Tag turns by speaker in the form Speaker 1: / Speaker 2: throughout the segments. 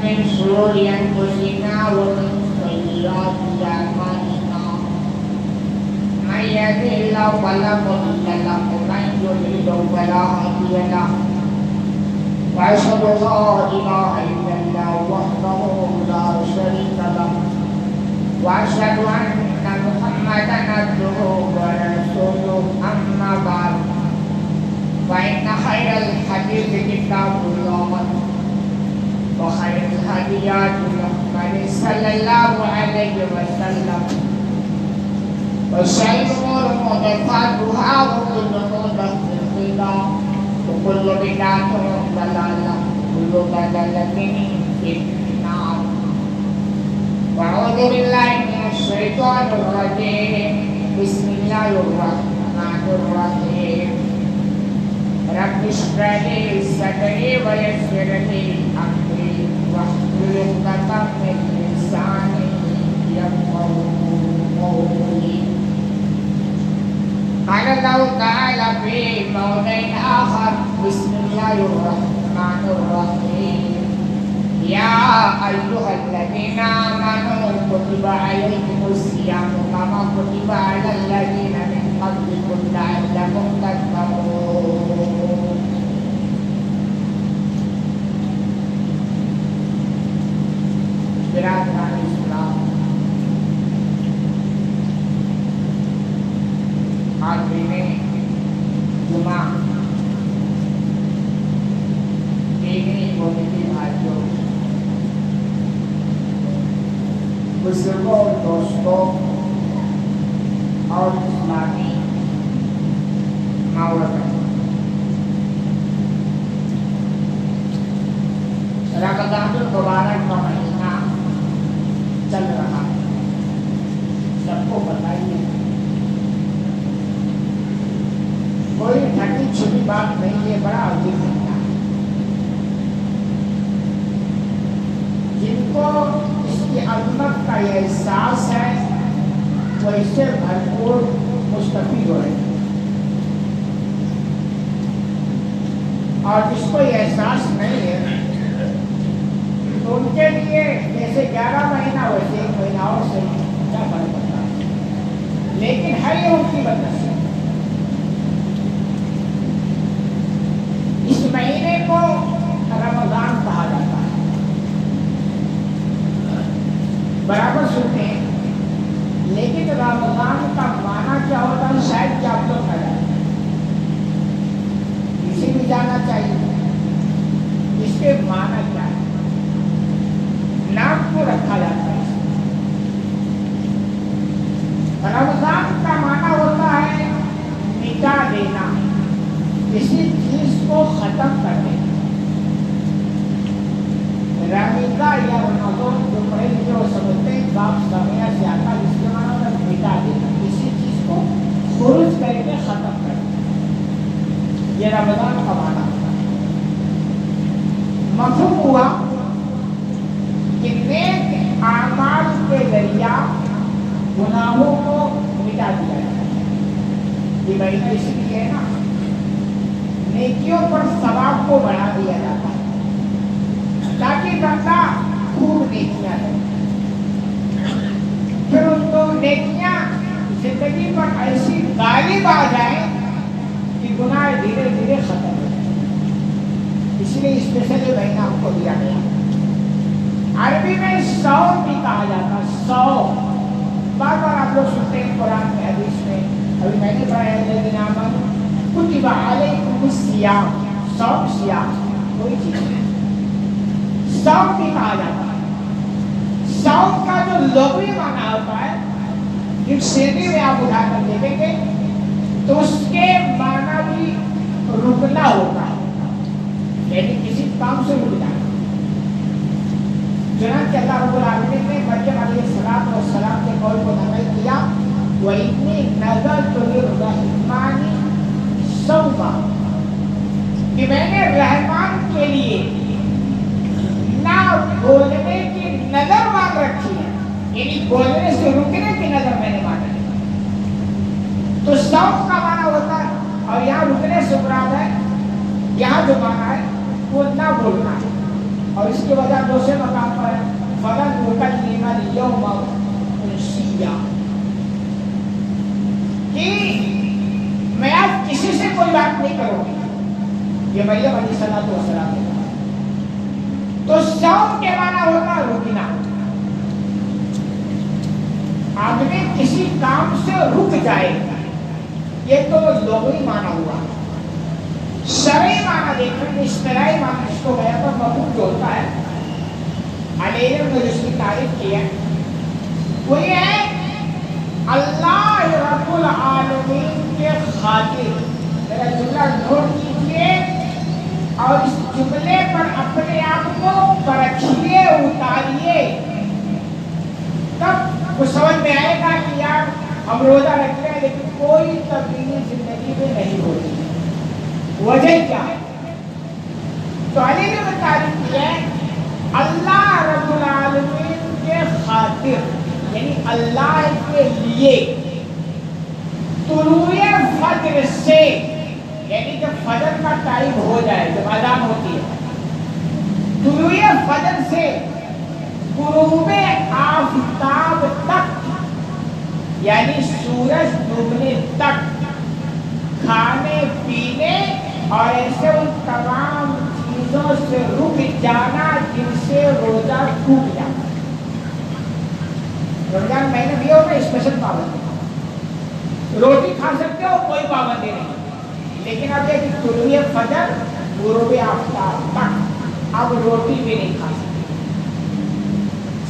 Speaker 1: من شرور أنفسنا ومن سيئات أعمالنا من يهده الله فلا مضل له ومن يضلل فلا هادي له وأشهد أن لا إله إلا الله وحده لا شريك له وأشهد أن محمدا عبده ورسوله أما بعد فإن خير الحديث كتاب الله وخير الهدي هدي محمد صلى الله عليه وسلم وشر الأمور محدثاتها وكل محدثة بدعة وكل بدعة ضلالة وكل ضلالة في النار وأعوذ بالله من الشيطان الرجيم بسم الله الرحمن الرحيم رب اشرح لي صدري ويسر لي أمري واحلل عقدة من لساني يفقهوا قولي قال الله تعالى في موضع آخر بسم الله الرحمن الرحيم يا أيها الذين آمنوا كتب عليكم الصيام كما كتب على الذين من قبلكم لعلكم تتقون برادران اسلام آج دن جمعہ دینی بولتی بھائیوں بزرگوں اور دوستوں اور اسلامی معورتیں رمضان المبارک کا مہینہ چل رہا ہے، سب کو بتائیے، کوئی ٹھنڈی چھپی بات نہیں ہے، بڑا عجیب مہینہ ہے۔ جن کو اس کی عظمت کا یہ احساس ہے وہ اس سے بھرپور مستفید ہو رہے ہیں، اور جس کو یہ احساس نہیں ہے تو ان کے لیے جیسے 11 مہینہ ویسے ایک مہینہ اور سے کیا فرق پڑتا ہے، لیکن ہے یہ ان کی بدنصیبی۔ اس مہینے کو رمضان کہا جاتا ہے، برابر سنتے ہیں، لیکن رمضان کا معنی کیا ہوتا ہے شاید کیا آپ لوگ کہہ رہے ہیں، اسے بھی جاننا چاہیے اس کے معنی کیا ہے۔ نام کو رکھا جاتا ہے، رمضان کا معنی ہوتا ہے مٹا دینا، کسی چیز کو ختم کر دینا۔ رمیزہ یا رمضان جو پہلے جو سمجھتے ہیں باپ سمیا سے آتا ہے، اس کے معنی ہوتا ہے مٹا دینا، کسی چیز کو خروج کر کے ختم کر دینا، یہ رمضان کا معنی ہوتا ہے۔ مفہوم ہوا کہ نیک اعمال کے ذریعہ گناہوں کو مٹا دیا جاتا ہے۔ یہ مہینہ اس لیے ہے نا، نیکیوں پر ثواب کو بڑھا دیا جاتا ہے تاکہ بندہ خوب نیکیاں کرے، پھر ان کو نیکیاں زندگی پر ایسی غالب آ جائیں کہ گناہ دھیرے دھیرے ختم ہو جائے۔ اس لیے اسپیشل یہ مہینہ ہم کو دیا گیا۔ عربی میں 100 بھی کہا جاتا ہے، 100 بار بار آپ لوگ سنتے ہیں قرآن میں، حدیث میں، ابھی میں نے پڑھا ہے الذین آمنوا کتب علیکم الصیام، صوم سیام کوئی چیز نہیں، 100 بھی کہا جاتا ہے۔ صوم کا جو لغوی معنی ہوتا ہے، ڈکشنری میں آپ اٹھا کر دیکھیں گے تو اس کے معنی بھی رکنا ہوتا ہے، یعنی کسی کام سے رک جانا۔ چنانچہ اللہ رب العالمین نے مریم علیہ السلام کے قول کو نقل کیا، وَإِنِّي نَذَرْتُ لِلرَّحْمَنِ صَوْمًا، کہ میں نے رحمان کے لیے نہ بولنے کی نظر مان رکھی ہے، یعنی بولنے سے رکنے کی نظر میں نے مان رکھی۔ تو صوم کا معنی ہوتا ہے، اور یہاں رکنے سے مراد ہے، یہاں جو معنی ہے وہ نہ بولنا ہے، اور اس کی وجہ دوسرے مقام پر ہے فَلَنْ نُكَلِّمَ الْيَوْمَ إِنسِيًّا، کہ میں آج کسی سے کوئی بات نہیں کروں گی. یہ مریم علیہ السلام نے کہا. تو صوم کے معنی ہوتا ہے رکنا. آدمی کسی کام سے رک جائے، یہ تو لغوی معنی ہوا. شرعی معنی دیکھیں، اصطلاحی معنی اس کو غیر پر مفہوم جو ہوتا ہے، علیہ نے جس کی تعریف کی ہے وہ یہ ہے اللہ رب العالمین کے خاطر. میرا جملہ نوٹ کیجیے اور اس جملے پر اپنے آپ کو پرکھیے، اتاریے، تب وہ سمجھ میں آئے گا کہ یار ہم روزہ رکھتے ہیں لیکن کوئی تبدیلی زندگی میں نہیں ہوتی. وجہ کیا ہے؟ تو علی نے تعریف کیا ہے اللہ رب العالمین کے خاطر، یعنی اللہ کے لیے طلوع فجر سے، یعنی جب فجر کا ٹائم ہو جائے، جب اذان ہوتی ہے، طلوع فجر سے غروب آفتاب تک، یعنی سورج ڈوبنے تک کھانے پینے اور ایسے ان تمام چیزوں سے رک جانا جن سے روزہ ٹوٹ جاتا. رمضان مہینے بھی ہوگا اسپیشل پابندی، روٹی کھا سکتے ہو کوئی پابندی نہیں، لیکن اب یہ طلوع فجر غروب آفتاب تک اب روٹی بھی نہیں کھا سکتے.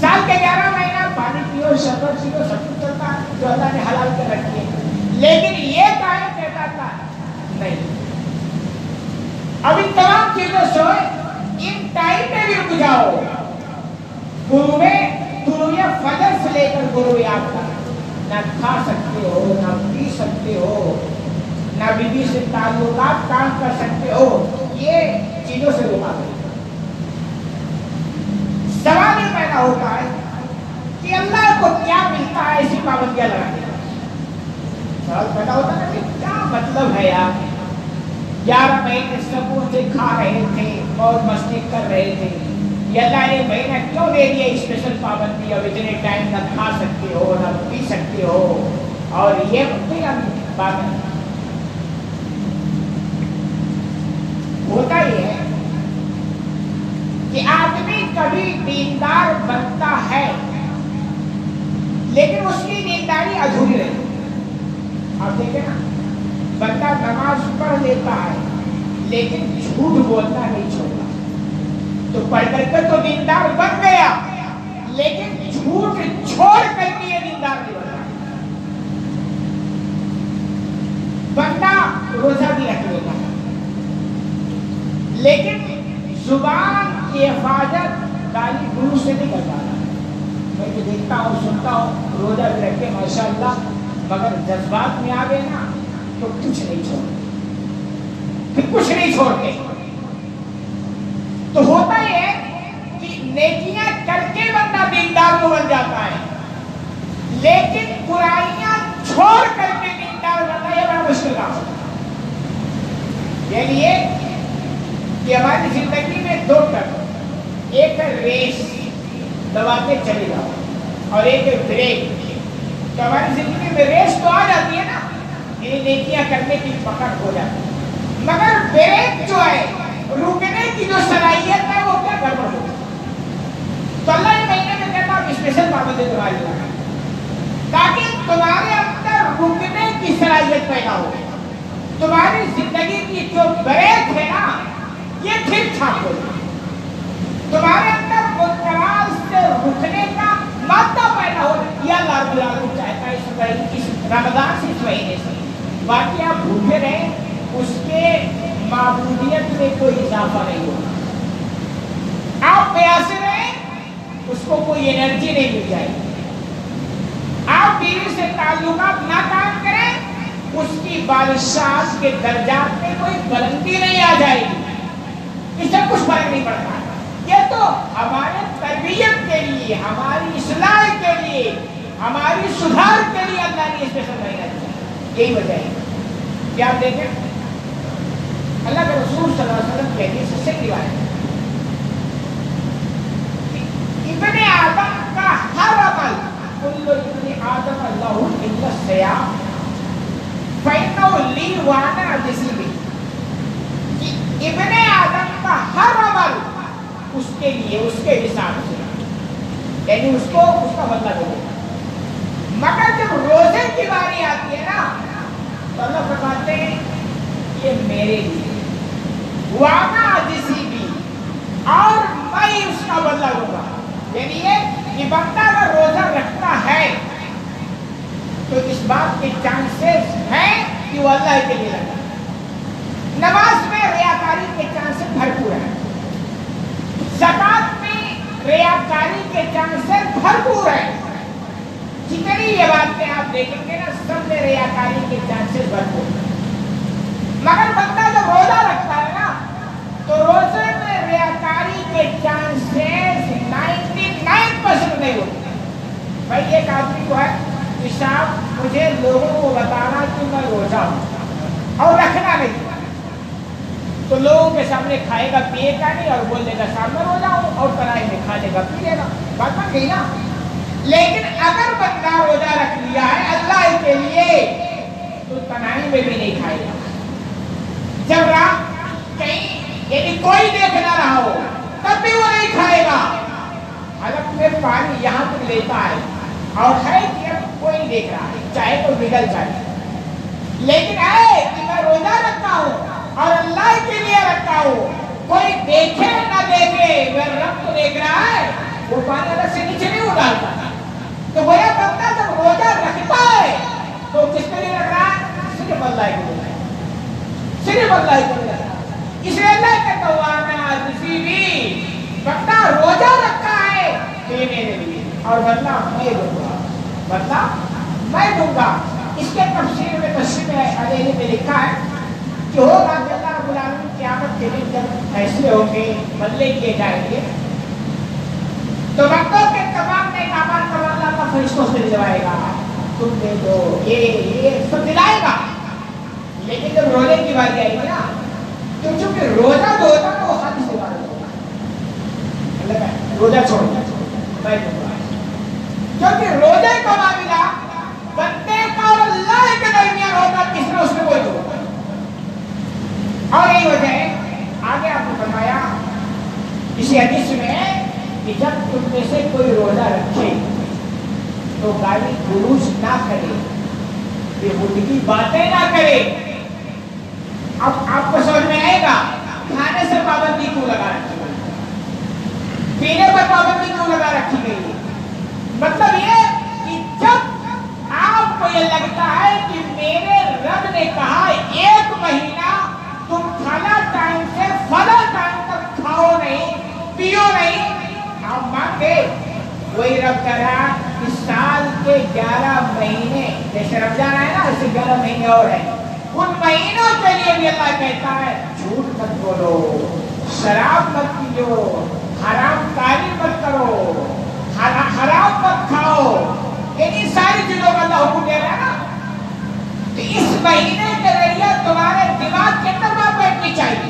Speaker 1: سال کے 11 مہینہ پانی پیو، شربت پیو، سب کچھ چلتا ہے جو اللہ نے حلال کر رکھی ہے، لیکن یہ ٹائم کہتا تھا نہیں، اب ان تمام چیزوں سے ان ٹائم میں بھی رک جاؤ. غروب طلوع فجر سے لے کر غروب آفتاب نہ کھا سکتے ہو، نہ پی سکتے ہو، نہ بیوی سے تعلقات کام کر سکتے ہو، یہ چیزوں سے روکا گیا. سوال یہ پیدا ہوتا ہے کہ اللہ کو کیا ملتا ہے ایسی پابندیاں لگانے کا؟ سوال پیدا ہوتا ہے کہ کیا مطلب ہے یار، 11 مہینے سکون سے کھا رہے تھے، موج مستی کر رہے تھے، یہ اللہ نے مہینہ کیوں دے دیا اسپیشل پابندی، اب اتنے ٹائم نہ کھا سکتے ہو نہ پی سکتے ہو، اور یہ بات ہوتا ہی ہے کہ آدمی کبھی دیندار بنتا ہے لیکن اس کی دینداری ادھوری رہتی. آپ دیکھیں نا، بندہ نماز پڑھ لیتا ہے لیکن جھوٹ بولنا نہیں چھوڑتا، تو پڑھ کر کے تو دیندار بن گیا لیکن جھوٹ چھوڑ کر کے یہ دیندار نہیں بنا. بندہ روزہ بھی رکھ لیتا ہے لیکن زبان کی حفاظت گالی گلوچ سے نہیں کر پاتا. میں تو دیکھتا ہوں، سنتا ہوں، روزہ بھی رکھے ماشاءاللہ، مگر جذبات میں آ گئے نا تو کچھ نہیں چھوڑتے، پھر کچھ نہیں چھوڑتے. تو ہوتا یہ ہے کہ نیکیاں کر کے بندہ دیندار تو بن جاتا ہے لیکن برائیاں چھوڑ کر کے دیندار بننا یہ بڑا مشکل کام ہے. یہ لیے کہ ہماری زندگی میں 2 ٹرم، ایک ہے ریس دبا کے چلے جاؤ اور ایک ہے بریک. تو ہماری زندگی میں ریس تو آ جاتی ہے نا، یہ نیکیاں کرنے کی پکڑ ہو جاتی ہے، مگر بریک جو ہے، رکنے کی جو صلاحیت ہے وہ کیا گڑبڑ ہوتی ہے. تو اللہ یہ مہینے میں کہتا ہے اسپیشل پابندی تمہاری لگا تاکہ تمہارے اندر رکنے کی صلاحیت پیدا ہو، تمہاری زندگی کی جو بریک ہے نا یہ ٹھیک ٹھاک ہو، تمہارے اندر منقرض سے رکنے کا مادہ پیدا ہو. یا اللہ رب العالمین چاہتا ہے اس رمضان سے، اس مہینے سے، باقی آپ بھوکے رہیں، اس کے معبودیت میں کوئی اضافہ نہیں ہوگا. آپ پیاسے رہیں، اس کو کوئی انرجی نہیں مل جائے گی. آپ بیوی سے تعلقات نہ قائم کریں، اس کی بادشاہت کے درجات میں کوئی بلندی نہیں آ جائے گی. اس سے کچھ فرق نہیں پڑتا. یہ تو ہمارے تربیت کے لیے، ہماری اصلاح کے لیے، ہماری سدھار کے لیے اللہ نے اسپیشل مہینہ دیا. یہی وجہ ہے کہ آپ دیکھیں اللہ کے رسول صلی اللہ علیہ وسلم کی حدیث سے روایت ہے بھی وانا جسی بھی کہ ابن آدم کا ہر عمل اس کے لیے اس کے حساب سے، یعنی اس کو اس کا بدلہ دے گا۔ مگر جب روزے کی باری آتی ہے نا تو اللہ فرماتے ہیں یہ میرے لیے وانا جسی بھی، اور میں اس کا بدلہ دوں گا۔ یعنی یہ کہ بندہ اگر روزہ رکھتا ہے تو اس بات کے چانسز ہیں کہ وہ اللہ کے لیے رکھتا ہے۔ نماز میں ریاکاری کے چانسز بھرپور ہیں، زکات میں ریاکاری کے چانسز بھرپور ہیں۔ جتنی یہ باتیں آپ دیکھیں گے نا سب میں ریاکاری کے چانسز بھرپور ہیں، مگر بندہ جب روزہ رکھتا ہے نا تو روزے میں ریاکاری کے چانسز 99% نہیں ہوتے۔ بھائی ایک آدمی کو ہے کہ صاحب مجھے لوگوں کو بتانا کہ میں روزہ ہوں اور رکھنا نہیں، تو لوگوں کے سامنے کھائے گا پیے گا نہیں اور بول دے گا صاحب میں روزہ ہوں، اور ترائی میں کھا لے گا پی لے گا، بات بن گئی نا۔ لیکن اگر بندہ روزہ رکھ لیا ہے اللہ کے لیے تو تنہائی میں بھی نہیں کھائے گا، جب رات کہیں یعنی کوئی دیکھ نہ رہا ہو تب بھی وہ نہیں کھائے گا۔ حلق میں پانی یہاں تک لیتا ہے اور ہے کہ اب کوئی دیکھ رہا ہے چاہے تو نگل جائے، لیکن اے کہ میں روزہ رکھتا ہوں اور اللہ کے لیے رکھتا ہوں، کوئی دیکھے نہ دیکھے وہ رب تو دیکھ رہا ہے، وہ پانی الگ سے نیچے نہیں اڑالتا۔ تو وہ بندہ جب روزہ رکھتا ہے تو کس کے لیے رکھ رہا ہے؟ صرف اللہ کے لیے، صرف اللہ کے لیے۔ اس لیے اللہ کہتا ہوا میں کسی بھی بندہ روزہ رکھا ہے تو یہ میرے لیے، اور بدلہ میں دوں گا، بدلہ میں دوں گا۔ اس کے تفسیر میں تشریح علیہ میں لکھا ہے کہ ہوگا کہ اللہ رب العالمین قیامت کے دن جب ایسے ہوں گے بدلے کیے جائیں گے تو بندوں کے تمام نیک اعمال پر اللہ کا فرشتوں سے دلوائے گا، تم دے دو یہ سب دلائے گا۔ لیکن جب روزے کی باری آئے گی نا تو چونکہ روزہ جو ہوتا ہے وہ خالی سے بات ہوگا، اللہ کا روزہ چھوڑ میں دوں گا، کیونکہ روزے کا معاملہ بندے کا اور اللہ کے درمیان ہوگا، کس نے اس میں کوئی ہوگا۔ اور یہی وجہ ہے آگے آپ نے فرمایا اسی حدیث میں کہ جب تم میں سے کوئی روزہ رکھے تو گالی گلوچ نہ کرے، بےہودگی باتیں نہ کرے۔ اب آپ کو سمجھ میں آئے گا کھانے سے پابندی کیوں لگا رکھی گئی، پینے پر پابندی کیوں لگا رکھی گئی؟ مطلب یہ کہ جب آپ کو یہ لگتا ہے کہ میرے رب نے کہا ایک مہینہ تم فلاں ٹائم سے فلاں ٹائم تک کھاؤ نہیں پیو نہیں، آپ مانگے وہی رب کہہ رہا اس سال کے 11 مہینے جیسے رمضان ہے نا اسے 11 مہینے اور ہیں، ان مہینوں کے لیے بھی اللہ کہتا ہے جھوٹ مت بولو، شراب مت پیو، حرام کاری مت کرو، حرام مت کھاؤ، یعنی ساری چیزوں کا اللہ حکم دے رہا ہے نا۔ تو اس مہینے کے ذریعے تمہارے دماغ کے اندر بات بیٹھنی چاہیے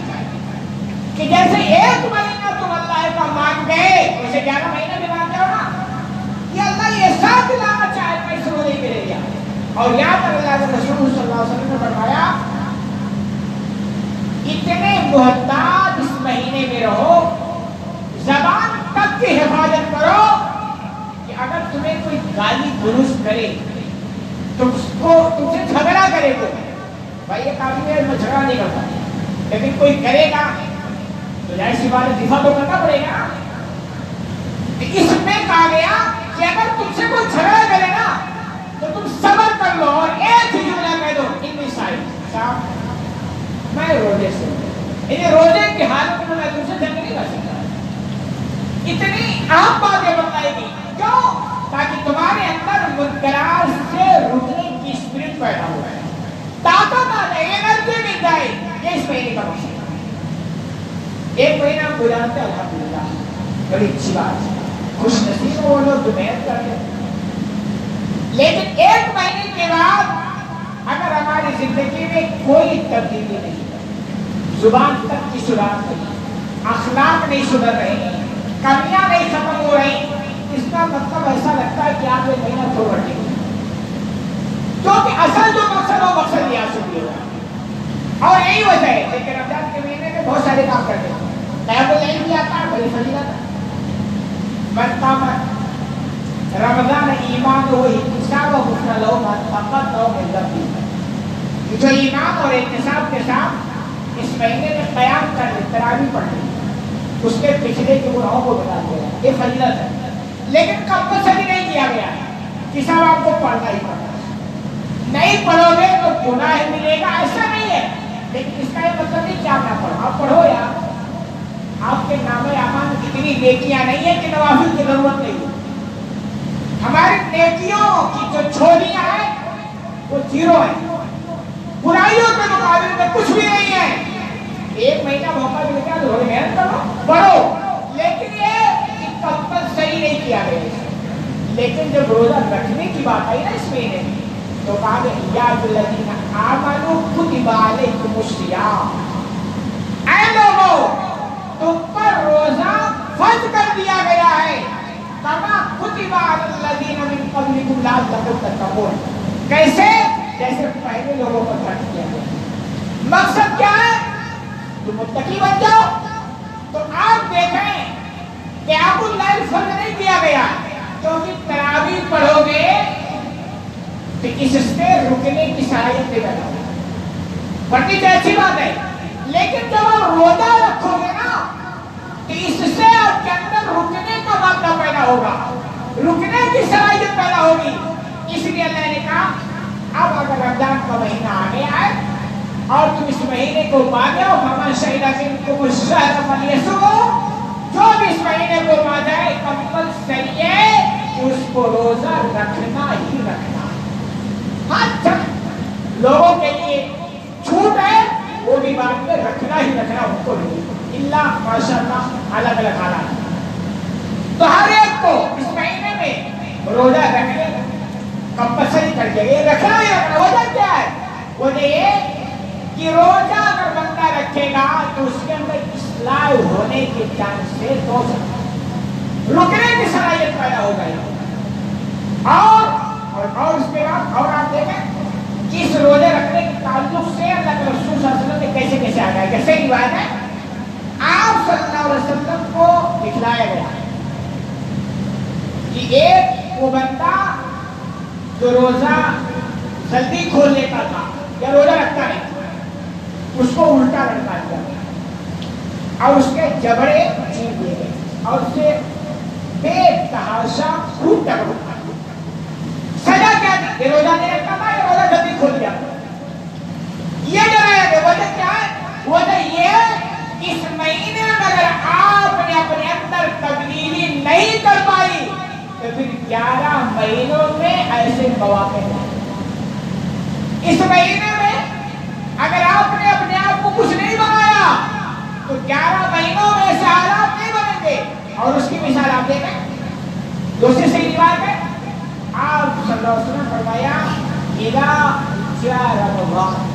Speaker 1: کہ جیسے ایک مہینہ تم اللہ کا مان گئے ویسے 11 مہینے بھی مان جاؤ نا، یہ اللہ یہ ساتھ لانا چاہے میں اس روزے کے ذریعے۔ اور یہاں پر اللہ کے رسول صلی اللہ علیہ وسلم نے فرمایا اتنے محتاط اس مہینے میں رہو، زبان تک کی حفاظت کرو کہ اگر تمہیں کوئی گالی گلوچ کرے تم سے جھگڑا کرے گا، بھائی ایک آدمی میں جھگڑا نہیں کرتا لیکن کوئی کرے گا تو ظاہر سی بات ہے دفاع تو کرنا پڑے گا۔ اس میں کہا گیا کہ اگر تم سے کوئی جھگڑا کرے نا تو تم صبر کر لو اور ایک ہی جملہ کہہ دو اتنی صاحب میں روزے سے انہیں روزے کی حالت میں تم سے جنگ نہیں کر سکتا۔ اتنی اہم باتیں بتائی گئی کیوں؟ تاکہ تمہارے اندر منکرات سے رکنے کی اسپرٹ پیدا ہو جائے، طاقت آ جائے، انرجی مل جائے۔ یہ اس مہینے کا مقصد ہے۔ ایک مہینہ گزارتے الحمدللہ بڑی اچھی بات ہے، خوش نصیب وہ لوگ جو محنت کرتے ہیں، لیکن ایک مہینے کے بعد اگر ہماری زندگی میں کوئی تبدیلی نہیں، زبان تک کی سدھار نہیں، اخلاق نہیں سدھر رہی، کمیاں نہیں ختم ہو رہی، اس کا مطلب ایسا لگتا ہے کہ آپ یہ مہینہ چھوڑ رہے ہیں، کیونکہ اصل جو مقصد وہ مقصد یہ حاصل نہیں ہوا۔ اور یہی وجہ ہے لیکن رمضان کے مہینے میں بہت سارے کام کرتے ہیں. قیام اللیل بھی آتا ہے, بڑی فضیلت ہے. من قام رمضان ایمان و احتساب و غفر له ما تقدم من ذنبه. جو ایمان اور احتساب کے ساتھ اس مہینے میں قیام کر لے, تراویح پڑھ لے, اس کے پچھلے کے گناہوں کو بتا دیا. یہ فضیلت ہے لیکن کمپلسری نہیں کیا گیا کہ صاحب آپ کو پڑھنا ہی پڑھنا ہے. نہیں پڑھو گے تو گناہ ملے گا ایسا نہیں ہے, لیکن اس کا یہ مطلب نہیں کہ آپ نہ پڑھو. آپ پڑھو یار, آپ کے نام اعمال میں اتنی نیکیاں نہیں ہے کہ نوافل کی ضرورت نہیں ہے. ہماری نیکیوں کی جو چھوڑیاں ہیں وہ زیرو ہے, برائیوں کے مقابلے میں کچھ بھی نہیں ہے. ایک مہینہ موقع مل گیا تو محنت کرو, پڑھو, لیکن یہ کمپلسری نہیں کیا گیا. لیکن جب روزہ رکھنے کی بات آئی نا اس مہینے میں تو کہا کہ یا الذین آمنوا کتب علیکم الصیام, اے لوگوں تم پر روزہ فرض کر دیا گیا ہے, کما کتب علی الذین من قبلکم لعلکم تتقون, کیسے جیسے پہلے لوگوں پر فرض کیا گیا. مقصد کیا ہے؟ تم متقی بن جاؤ. تو آپ دیکھیں کہ آپ اللیل فرض نہیں کیا گیا کیونکہ تراویح پڑھو گے تو اس سے رکنے کی صلاحیت پیدا ہوگی. پڑھنی تو اچھی بات ہے, لیکن جب آپ روزہ رکھو گے نا تو اس سے آپ کے اندر رکنے کا مادہ پیدا ہوگا, رکنے کی صلاحیت پیدا ہوگی. اس لیے اللہ نے کہا اب اگر رمضان کا مہینہ آگے آئے اور تم اس مہینے کو مانو, فمن شہد منکم الشہر فلیصمہ, جو بھی اس مہینے کو مان جائے کمپلسری ہے کہ اس کو روزہ رکھنا ہی رکھنا. ہاں جب لوگوں کے لیے چھوٹ ہے وہ بھی بات میں رکھنا ہی رکھنا ان کو نہیں, اللہ ماشاءاللہ الگ الگ حالات. تو ہر ایک کو اس مہینے میں روزہ رکھنے کمپلسری کر دیا. یہ رکھنا ہی رکھنا. وجہ کیا ہے؟ وجہ یہ کہ روزہ اگر بندہ رکھے گا تو اس کے اندر اصلاح ہونے کے چانس سے ہو سکتا ہے, رکنے کی صلاحیت پیدا ہو گئی. اور اس کے بعد اور آپ دیکھیں کہ اس روزے رکھنے کے تعلق سے اللہ کے رسول صلی اللہ علیہ وسلم نے کیسے کیسے آ گیا. کیسے روایت ہے, آپ صلی اللہ علیہ وسلم کو دکھلایا گیا کہ ایک وہ بندہ جو روزہ جلدی کھول لیتا تھا یا روزہ رکھتا نہیں, اس کو الٹا لٹکا دیا اور اس کے جبڑے چیر دیے گئے اور اسے بے تحاشا خوب ٹکرا. سزا کیا تھی؟ یہ روزہ نہیں رکھتا تھا, یہ روزہ جلدی کھول دیا. یہ ڈرایا گیا. وجہ کیا ہے؟ وجہ یہ اس مہینے میں اگر آپ نے اپنے اندر تبدیلی نہیں کر پائی تو پھر 11 مہینوں میں ایسے مواقع ہیں. اس مہینے میں اگر آپ نے اپنے آپ کو کچھ نہیں بنایا تو 11 مہینوں میں ایسے حالات نہیں بنیں گے. اور اس کی مثال آپ دیکھیں, دوسری صحیح روایت ہے آپ صلی اللہ علیہ وسلم فرمایا اذا جاء رمضان,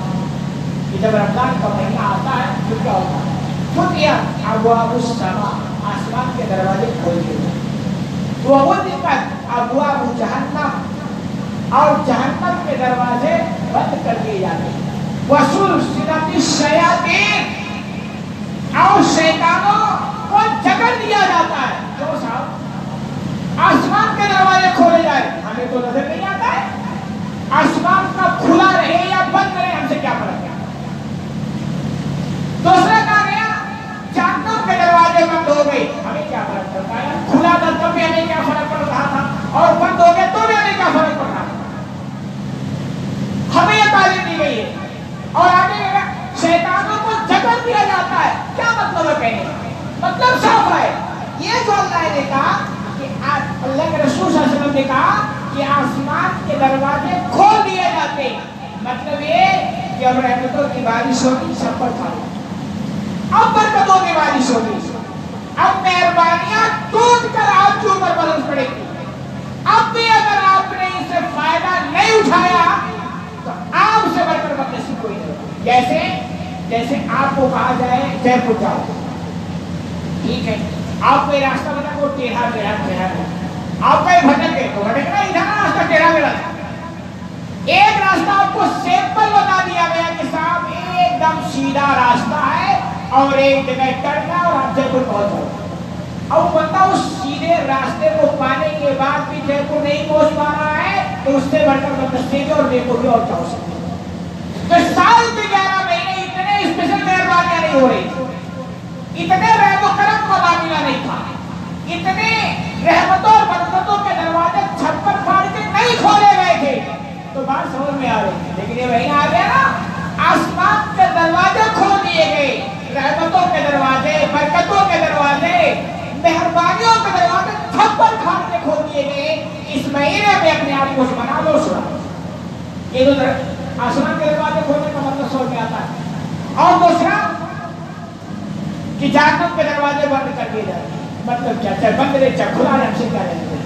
Speaker 1: کہ جب رمضان کا مہینہ آتا ہے تو کیا ہوتا ہے؟ فتحت ابواب السماء, آسمان کے دروازے کھول دیے جاتے ہیں. وغلقت ابواب جہنم, اور جہنم کے دروازے بند کر دیے جاتے ہیں. وسلسلت الشیاطین, اور شیطانوں کو جکڑ دیا جاتا ہے. جو صاحب آسمان کے دروازے کھولے جائے ہمیں تو نظر نہیں آتا ہے, آسمان کا کھلا رہے یا بند رہے ہم سے کیا فرق ہے. دوسرا کہا گیا جہنم کے دروازے بند ہو گئے, ہمیں کیا فرق پڑتا ہے؟ کھلا تھا تب بھی ہمیں کیا فرق پڑ رہا تھا اور بند ہو گئے تو بھی ہمیں کیا فرق پڑ رہا تھا. ہمیں یہ تعلیم دی گئی ہے. اور آگے شیطانوں کو جکڑ دیا جاتا ہے. کیا مطلب ہے کہنے کا؟ مطلب صاف ہے. یہ جو اللہ نے کہا کہ اللہ کے رسول صلی اللہ علیہ وسلم نے کہا کہ آسمان کے دروازے کھول دیے جاتے, مطلب یہ کہ اب رحمتوں کی بارش ہوگی, سب پر کھا لو, اب برکتوں کی بارش ہوگی, اب مہربانیاں ٹوٹ کر آپ کے اوپر برس پڑے گی. اب بھی اگر آپ نے اس سے فائدہ نہیں اٹھایا تو آپ سے بڑھ کر بدنصیب کوئی نہیں ہوگا. جیسے آپ کو کہا جائے جے پور جاؤ, ٹھیک ہے, آپ کو یہ راستہ بتا وہ ٹیڑھا ہے, آپ کہیں بھٹک گئے تو بھٹکنا ادھر راستہ ٹیڑھا میرا. ایک راستہ آپ کو سیمپل بتا دیا گیا کہ صاحب ایک دم سیدھا راستہ ہے اور ایک جگہ ٹرنا اور آپ جے پور پہنچ جاؤ. اب بندہ اس سیدھے راستے کو پانے کے بعد بھی جے پور نہیں پہنچ پا رہا ہے تو اس سے بڑھ کر بندہ سیدھے اور جے پور بھی اور کیا ہو سکتا ہے. تو سال کے 11 مہینے اتنے اسپیشل مہربانیاں نہیں ہو رہی تھی, اتنے رحم و کرم کا معاملہ نہیں تھا, اتنے رحمتوں اور برکتوں کے دروازے چھپر پھاڑ کے نہیں کھولے گئے تھے. تو بات سمجھ میں آ رہی ہے. لیکن یہ مہینہ آ گیا نا, آسمان کے دروازے کھول دیے گئے, رحمتوں کے دروازے, برکتوں کے دروازے, مہربانیوں کے دروازے چھپر پھاڑ کے کھول دیے گئے. اس مہینے میں اپنے آپ کو بنا لو سنا. یہ تو آسمان کے دروازے کھولنے کا مطلب سمجھ میں آتا ہے. اور دوسرا کہ جہنم کے دروازے بند کر دیے جائیں. مطلب کیا, چاہے بند رہے چاہے کھلا رہے, ہم سے کیا رہے.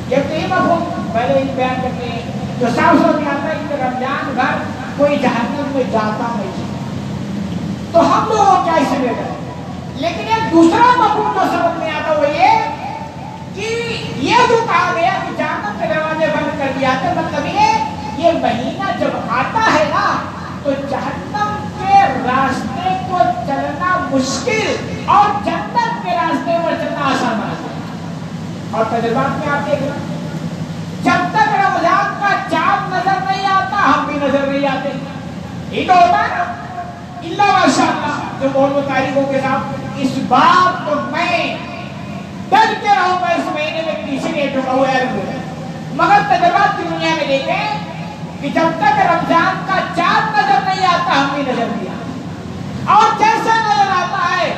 Speaker 1: یہ تو یہ مفہوم پہلے ہی بیان کرتے ہیں جو صاف سمجھ میں آتا ہے کہ رمضان بھر کوئی جہنم میں جاتا نہیں تو ہم لوگوں کیا اسے لے کریں. لیکن ایک دوسرا مفہوم جو سمجھ میں آتا وہ یہ کہ یہ جو کہا گیا کہ جہنم کے دروازے بند کر دیا تھا, مطلب یہ مہینہ جب آتا ہے نا تو جہنم کے راستے کو چلنا مشکل اور جنت کے راستے پر چلنا آسان بنا دیا. اور تجربات میں آپ دیکھ رہے جب تک رمضان کا چاند نظر نہیں آتا ہم بھی نظر نہیں آتے. یہ تو ہوتا ہے نا, اللہ ماشاءاللہ جو بہت تاریخوں کے ساتھ. اس بات کو میں ڈر کے رہوں گا اس مہینے میں پیچھے نہیں ٹوٹا ہوا ہے, مگر تجربات کی دنیا میں دیکھیں کہ جب تک رمضان کا چاند نظر نہیں آتا ہم بھی نظر نہیں آتے, اور جیسا نظر آتا ہے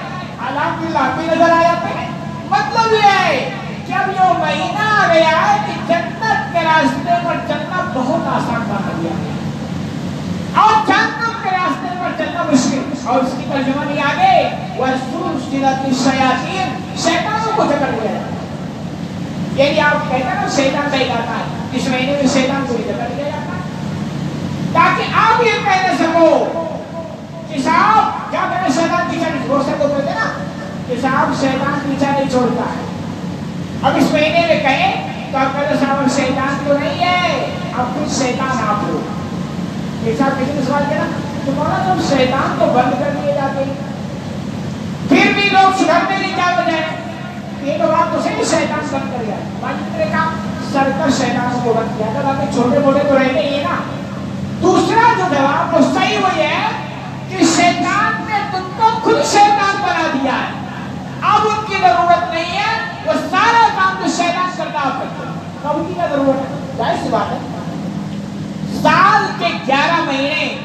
Speaker 1: الحمدللہ ہم بھی نظر آ جاتے ہیں. مطلب یہ ہے جب یہ مہینہ آ گیا ہے کہ جنت کے راستے پر چلنا بہت آسان بنا دیا گیا اور جہنم کے راستے پر چلنا مشکل. اور اس کی ترجمہ نہیں آگے وَسُلْسِلَتِ الشَّيَاطِينِ, شیطانوں کو جکڑ لیا جاتا ہے. یعنی آپ کہتے ہیں نا شیطان صحیح کہتا ہے, اس مہینے میں شیطان کو بھی جکڑ لیا جاتا ہے تاکہ آپ یہ کہہ نہ سکو کہ صاحب کیا کہنا شیطان پیچھا نہیں چھوڑ سکتے, کہتے ہیں نا کہ صاحب شیطان پیچھا نہیں چھوڑتا ہے. اب اس مہینے میں کہیں تو آپ کہتے صاحب شیطان تو نہیں ہے, اب کچھ شیطان آپ ہو. ایک صاحب کسی نے سوال کیا نا تو بولا جب شیطان تو بند کر دیے جاتے ہیں پھر بھی لوگ سدھرنے نہیں کیا وجہ ہے. یہ تو بات تو صحیح, شیطان بند کر گیا, باقی نے کہا سرکش شیطان کو بند کیا تھا, باقی چھوٹے موٹے تو رہتے ہی ہے نا. دوسرا جو جواب وہ صحیح وہ یہ ہے کہ شیطان نے تم کو خود شیطان بنا دیا ہے, اب ان کی ضرورت نہیں ہے, وہ سارا کام جو شیطان کرتا آپ کرتے ہیں. اب ان کی کیا ضرورت ہے, ظاہر سی بات ہے. سال کے 11 مہینے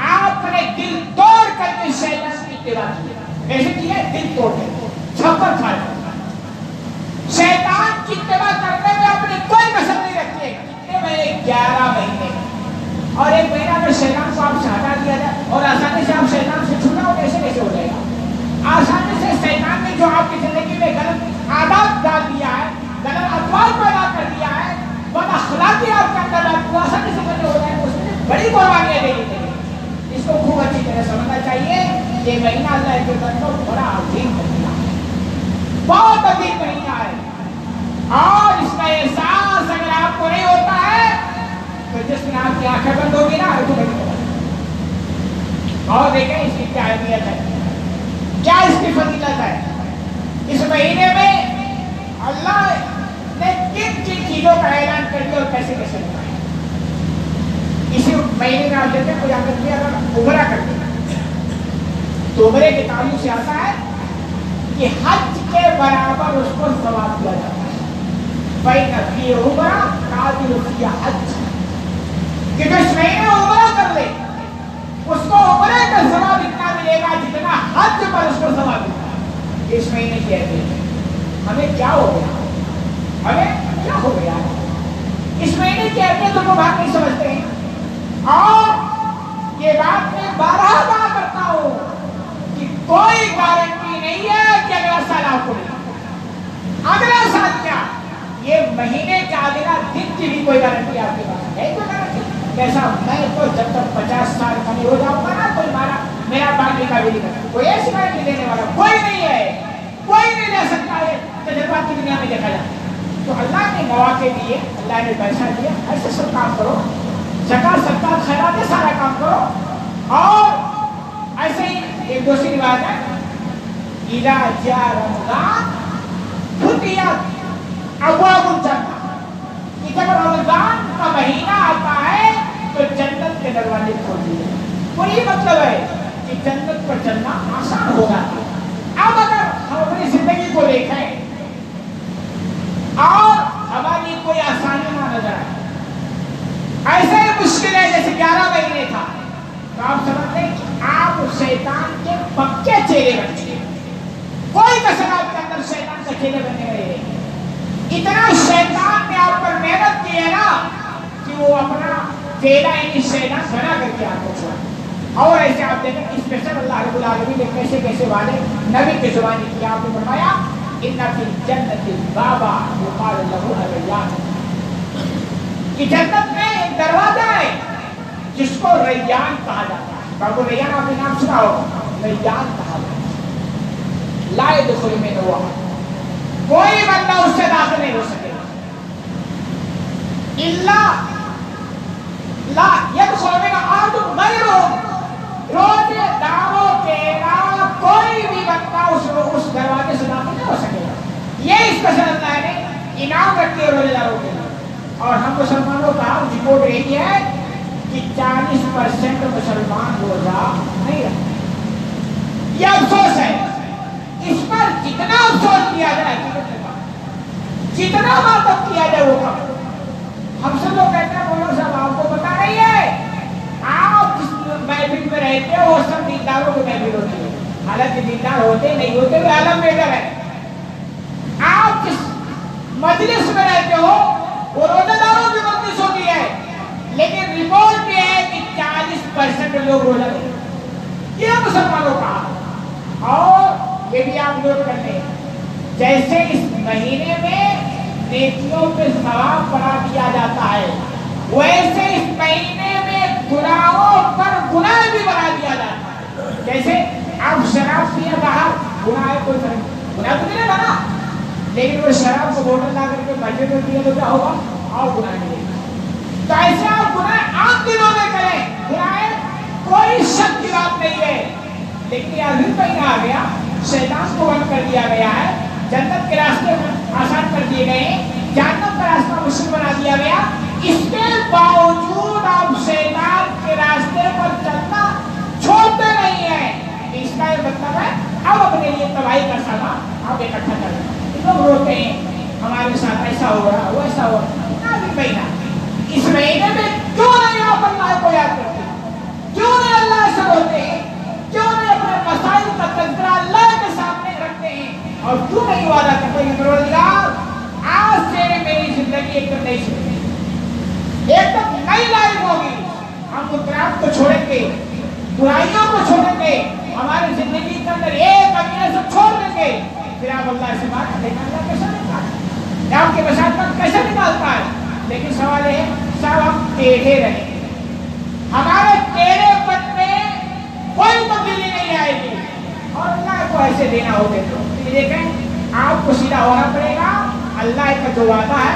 Speaker 1: آپ نے دل توڑ کر کے شیطان کی اتباع کی. کیسے کیا ہے؟ دل توڑ کر, چھپر پھاڑ کر. شیطان کی اتباع کرنے میں اپنی کوئی کسر نہیں رکھیے. کتنے مہینے؟ 11 مہینے. اور ایک مہینہ اگر شیطان کو آپ سے ہٹا دیا جائے اور آسانی سے آپ شیطان سے چھوٹا ہو, کیسے کیسے ہو جائے گا؟ آسانی سے شیطان نے جو آپ کی زندگی میں غلط عادات ڈال دیا ہے, غلط اطوار پیدا کر دیا ہے, بد اخلاقی آپ کے اندر ڈال دیا, آسانی سے بندے ہو جائے, اس میں بڑی قربانیاں دینی چاہیے. اس کو خوب اچھی طرح سمجھنا چاہیے. یہ مہینہ اللہ کے بندوں بڑا عظیم مہینہ ہے, بہت عظیم مہینہ ہے, اور اس کا احساس اگر آپ کو نہیں ہوتا ہے تو جس میں آپ کی آنکھیں بند ہوگی نا تو نہیں ہوگا. اور دیکھیں اس کی کیا اہمیت ہے, کیا اس کی فضیلت ہے. اس مہینے میں اللہ نے کن کن چیزوں کا اعلان کر دیا اور کیسے کیسے بنایا. اسی مہینے میں آپ دیکھتے ہیں کوئی آدمی بھی اگر عمرہ کرتے ہیں تو عمرے کے تعلق سے آتا ہے کہ حج کے برابر اس کو ثواب دیا جاتا ہے. فَإِنَّ فِي عُمْرَةٍ قَادِرٌ فِيهَا حَجٌّ, کہ جو اس مہینے میں عمرہ کر لے اس کو عمرے کا ثواب اتنا ملے گا جتنا حج پر اس کو ثواب ملتا ہے. اس مہینے کی اہمیت ہے. ہمیں کیا ہو گیا, ہمیں کیا ہو گیا, اس مہینے کی اہمیت کو بات نہیں سمجھتے ہیں. اور یہ بات میں بارہا بار کرتا ہوں کہ کوئی گارنٹی نہیں ہے کہ اگلا سال آپ کو ملے. اگلا سال کیا, یہ مہینے کا اگلا دن کی بھی کوئی گارنٹی آپ کے پاس ہے. کوئی گارنٹی کیسا, میں تو جب تک 50 سال کا نہیں ہو جاؤں گا نا کوئی میرا باقی کا بھی نہیں کرتا, کوئی ایسی گارنٹی دینے والا کوئی نہیں ہے, کوئی نہیں لے سکتا ہے. تجربات کی دنیا میں دیکھا جاتا ہے. تو اللہ نے مواقع دیے, اللہ نے پیسہ دیا, ایسے سب کام کرو زکات صدقات خیرات سارا کام کرو. اور ایسے ہی ایک دوسری بات ہے اذا جاء رمضان فتحت ابواب الجنہ، کہ جب رمضان کا مہینہ آتا ہے تو جنت کے دروازے کھول دیے. وہی مطلب ہے کہ جنت پر چلنا آسان ہو جاتا ہے. اب اگر ہم اپنی زندگی کو دیکھیں اور ہماری کوئی آسانی نہ نظر آئے، ایسے مشکل ہے جیسے 11 مہینے تھا، تو آپ سمجھتے ہیں کہ آپ شیطان کے پکے چہرے بن چکے. کوئی کسر آپ کے اندر شیطان کا چہرے بننے رہے. اتنا شیطان نے آپ پر محنت کی ہے نا کہ وہ اپنا چہرہ یعنی شیطان بنا کر کے آپ کو چھوڑا. اور ایسے آپ دیکھیں اسپیشل اللہ رب العالمین نے کیسے کیسے وعدے نبی کی زبانی کیا. آپ نے فرمایا ان فی الجنت بابا یقال له الریان، کہ جنت میں ایک دروازہ ہے جس کو ریان کہا جاتا ہے. بابو ریان آپ نے نام سنا ہوگا، ریان کہا جاتا ہے. لا يدخل منه احد، کوئی بندہ اس سے داخل نہیں ہو سکے گا. الا لا يدخل منه احد غیرهم، روزے داروں کے علاوہ کوئی بھی بندہ اس دروازے سے داخل نہیں ہو سکے گا. یہ اس کا اللہ نے انعام رکھے روزے داروں کے لیے. اور ہم مسلمانوں کا رپورٹ یہی ہے کہ 40% مسلمان روزہ نہیں رکھتے. یہ افسوس ہے. اس پر جتنا افسوس کیا جائے جتنا ماتم کیا جائے وہ کم. ہم سب لوگ کہتے ہیں مولانا صاحب آپ کو پتا نہیں ہے آپ جس محفل میں رہتے ہو وہ سب دینداروں کی محفل ہوتی ہے. حالانکہ دیندار ہوتے نہیں ہوتے وہ عالم بیٹر ہے. آپ جس مجلس میں رہتے ہو وہ روزہ داروں کی مجلس ہوتی ہے، لیکن رپورٹ یہ ہے کہ 40% لوگ روزہ نہیں. یہ مسلمانوں کا. اور یہ بھی آپ نوٹ کر لیں جیسے اس مہینے میں نیکیوں پہ ثواب بڑھا دیا جاتا ہے، ویسے اس مہینے میں گناہوں پر گناہ بھی بڑھا دیا جاتا ہے. جیسے آپ شراب پیے باہر گناہ ہے، کوئی فرق گناہ تو نہیں بنا، لیکن وہ شراب کو بوتل لا کر کے مسجد میں پیے تو کیا ہوگا؟ اور گناہ ملے گا. تو ایسے آپ گناہ عام دنوں میں کریں، گناہ کوئی شک کی بات نہیں ہے. لیکن یہ ابھی مہینہ آ گیا، شیطان کو بند کر دیا گیا ہے، جنت کے راستے آسان کر دیے گئے ہیں، جہنم کا راستہ مشکل بنا دیا گیا. اس کے باوجود آپ شیطان کے راستے پر چلنا چھوڑتے نہیں ہیں. اس کا یہ مطلب ہے اب اپنے لیے تباہی کا سامان آپ اکٹھا کر رہے ہیں. لوگ روتے ہیں ہمارے ساتھ ایسا ہو رہا وہ ایسا ہو رہا. ابھی مہینہ اس مہینے میں کیوں نہیں آپ اللہ کو یاد کرتے؟ کیوں نہیں اللہ سے بولتے ہیں؟ کیوں نہیں اپنے مسائل کا تذکرہ اللہ کے سامنے رکھتے ہیں؟ اور کیوں نہیں وعدہ کرتے ہیں پروردگار آج سے میری زندگی ایک دم نئی شروع، ایک دم نئی لائف ہوگی. ہم منکرات کو چھوڑیں گے، برائیوں کو چھوڑیں گے، ہماری زندگی کے اندر ایک مہینے سے چھوڑ دیں گے. پھر آپ اللہ سے بات کریں اللہ کیسا نکالتا ہے، آپ کے مشاہدات کیسے نکالتا ہے. لیکن سوال ہے صاحب ہم ٹیڑھے رہیں، ہمارے ٹیڑھے پن میں کوئی تبدیلی نہیں آئے گی. اور اللہ کو ایسے دینا ہوگا تو دیکھیں آپ کو سیدھا ہونا پڑے گا. اللہ کا جو وعدہ ہے